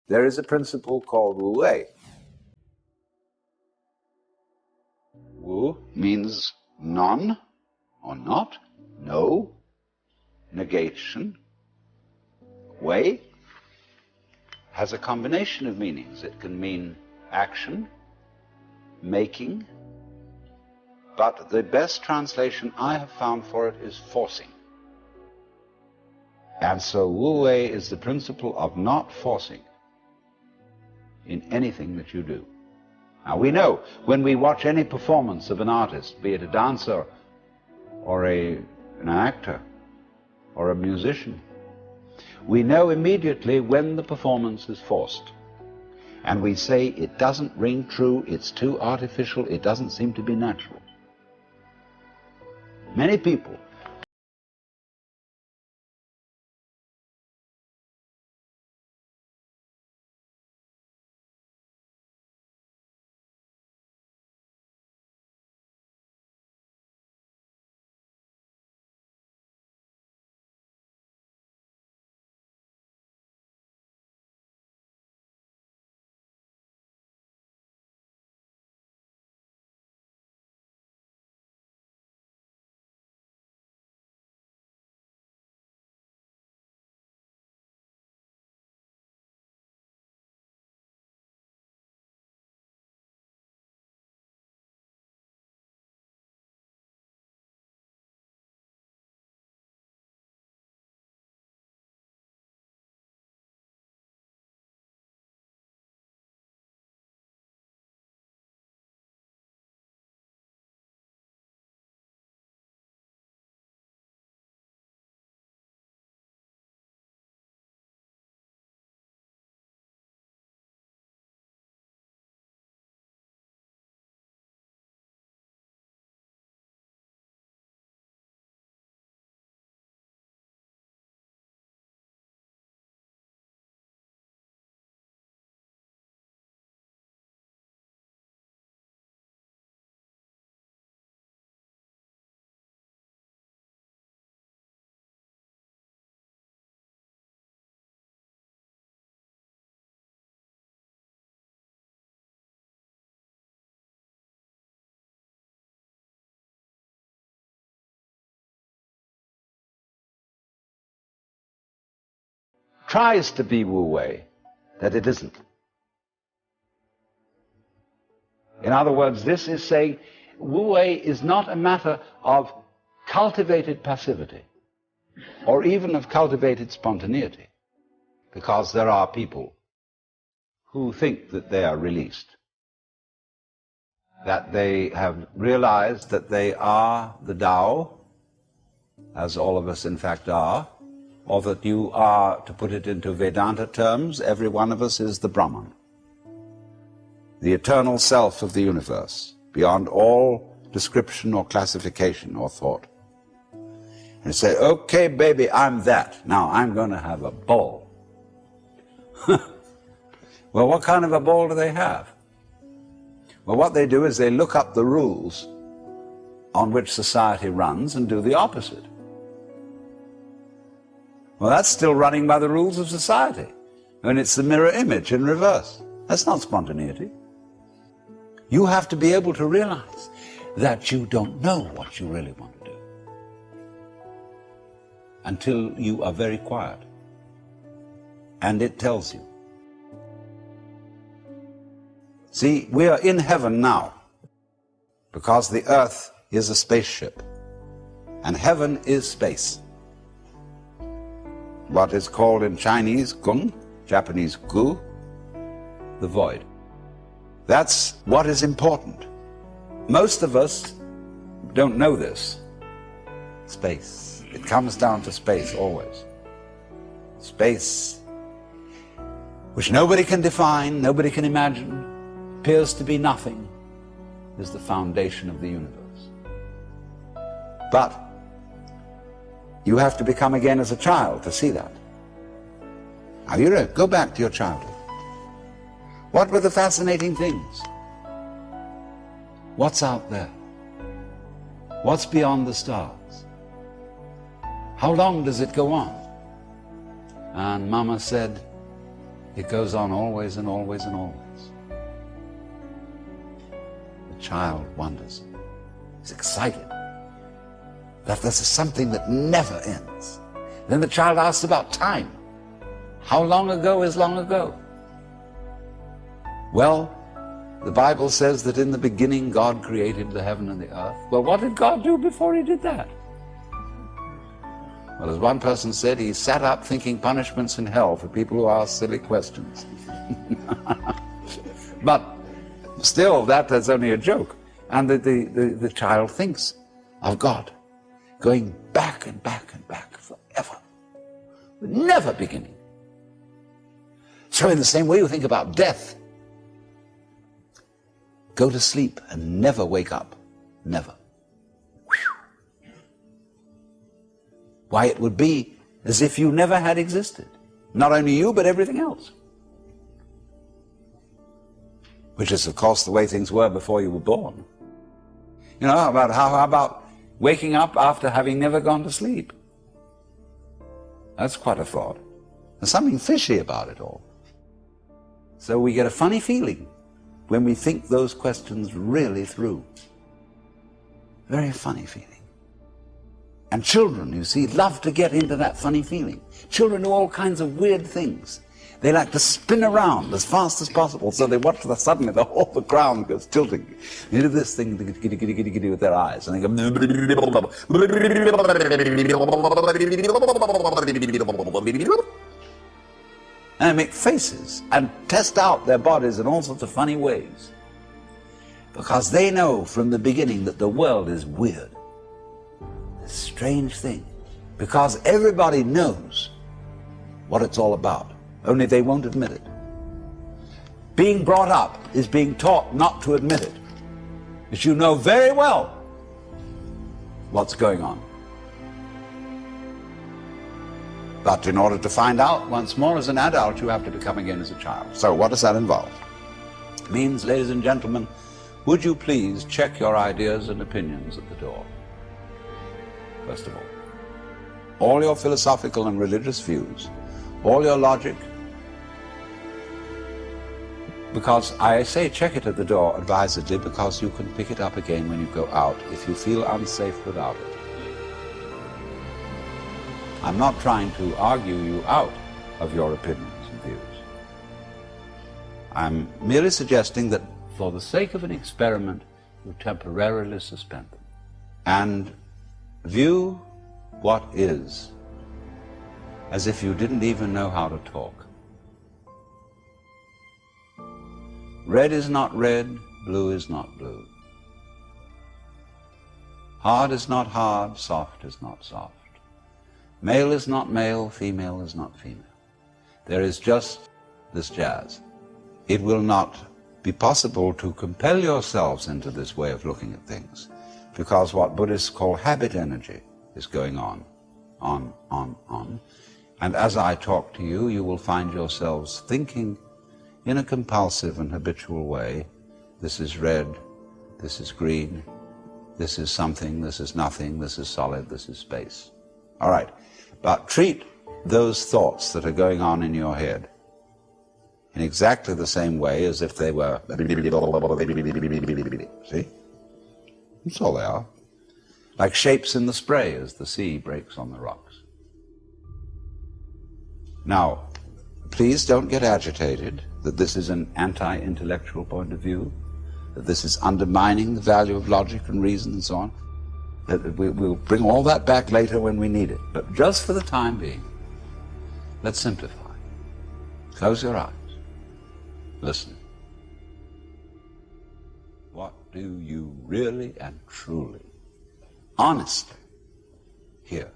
There is a principle called wu wei. Wu means none or not, no, negation. Wei has a combination of meanings. It can mean action, making, but the best translation I have found for it is forcing. And so wu wei is the principle of not forcing in anything that you do. Now we know when we watch any performance of an artist, be it a dancer or an actor or a musician, we know immediately when the performance is forced. And we say it doesn't ring true, it's too artificial, it doesn't seem to be natural. Many people tries to be wu wei that it isn't. In other words, this is saying wu wei is not a matter of cultivated passivity or even of cultivated spontaneity, because there are people who think that they are released, that they have realized that they are the Tao, as all of us in fact are, or that you are, to put it into Vedanta terms, every one of us is the Brahman, the eternal self of the universe, beyond all description or classification or thought. And you say, okay, baby, I'm that. Now I'm going to have a ball. Well, what kind of a ball do they have? Well, what they do is they look up the rules on which society runs and do the opposite. Well, that's still running by the rules of society. And it's the mirror image in reverse. That's not spontaneity. You have to be able to realize that you don't know what you really want to do until you are very quiet. And it tells you. See, we are in heaven now because the earth is a spaceship and heaven is space. What is called in Chinese gung, Japanese gu, the void. That's what is important. Most of us don't know this. Space. It comes down to space always. Space, which nobody can define, nobody can imagine, appears to be nothing, is the foundation of the universe. But you have to become again as a child to see that. Now you go back to your childhood. What were the fascinating things? What's out there? What's beyond the stars? How long does it go on? And Mama said, It goes on always and always and always. The child wonders. He's excited that this is something that never ends. Then the child asks about time. How long ago is long ago? Well, the Bible says that in the beginning God created the heaven and the earth. Well, what did God do before he did that? Well, as one person said, he sat up thinking punishments in hell for people who ask silly questions. But still, that's only a joke. And the child thinks of God going back and back and back forever, never beginning. So in the same way you think about death. Go to sleep and never wake up. Never. Why, it would be as if you never had existed. Not only you, but everything else. Which is, of course, the way things were before you were born. You know, how about waking up after having never gone to sleep? That's quite a thought. There's something fishy about it all. So we get a funny feeling when we think those questions really through. Very funny feeling. And children, you see, love to get into that funny feeling. Children do all kinds of weird things. They like to spin around as fast as possible, so they watch suddenly the whole ground goes tilting. They do this thing giddy, giddy, giddy, giddy with their eyes, and they go and they make faces and test out their bodies in all sorts of funny ways. Because they know from the beginning that the world is weird. This strange thing. Because everybody knows what it's all about. Only they won't admit it. Being brought up is being taught not to admit it. But you know very well what's going on. But in order to find out once more as an adult, you have to become again as a child. So what does that involve? It means, ladies and gentlemen, would you please check your ideas and opinions at the door? First of all your philosophical and religious views, all your logic, because I say check it at the door advisedly, because you can pick it up again when you go out if you feel unsafe without it. I'm not trying to argue you out of your opinions and views. I'm merely suggesting that for the sake of an experiment, you temporarily suspend them and view what is as if you didn't even know how to talk. Red is not red, blue is not blue. Hard is not hard, soft is not soft. Male is not male, female is not female. There is just this jazz. It will not be possible to compel yourselves into this way of looking at things, because what Buddhists call habit energy is going on. And as I talk to you, you will find yourselves thinking in a compulsive and habitual way, this is red, this is green, this is something, this is nothing, this is solid, this is space. All right, but treat those thoughts that are going on in your head in exactly the same way as if they were, see? That's all they are. Like shapes in the spray as the sea breaks on the rocks. Now, please don't get agitated that this is an anti-intellectual point of view, that this is undermining the value of logic and reason and so on. That we'll bring all that back later when we need it. But just for the time being, let's simplify. Close your eyes. Listen. What do you really and truly, honestly hear?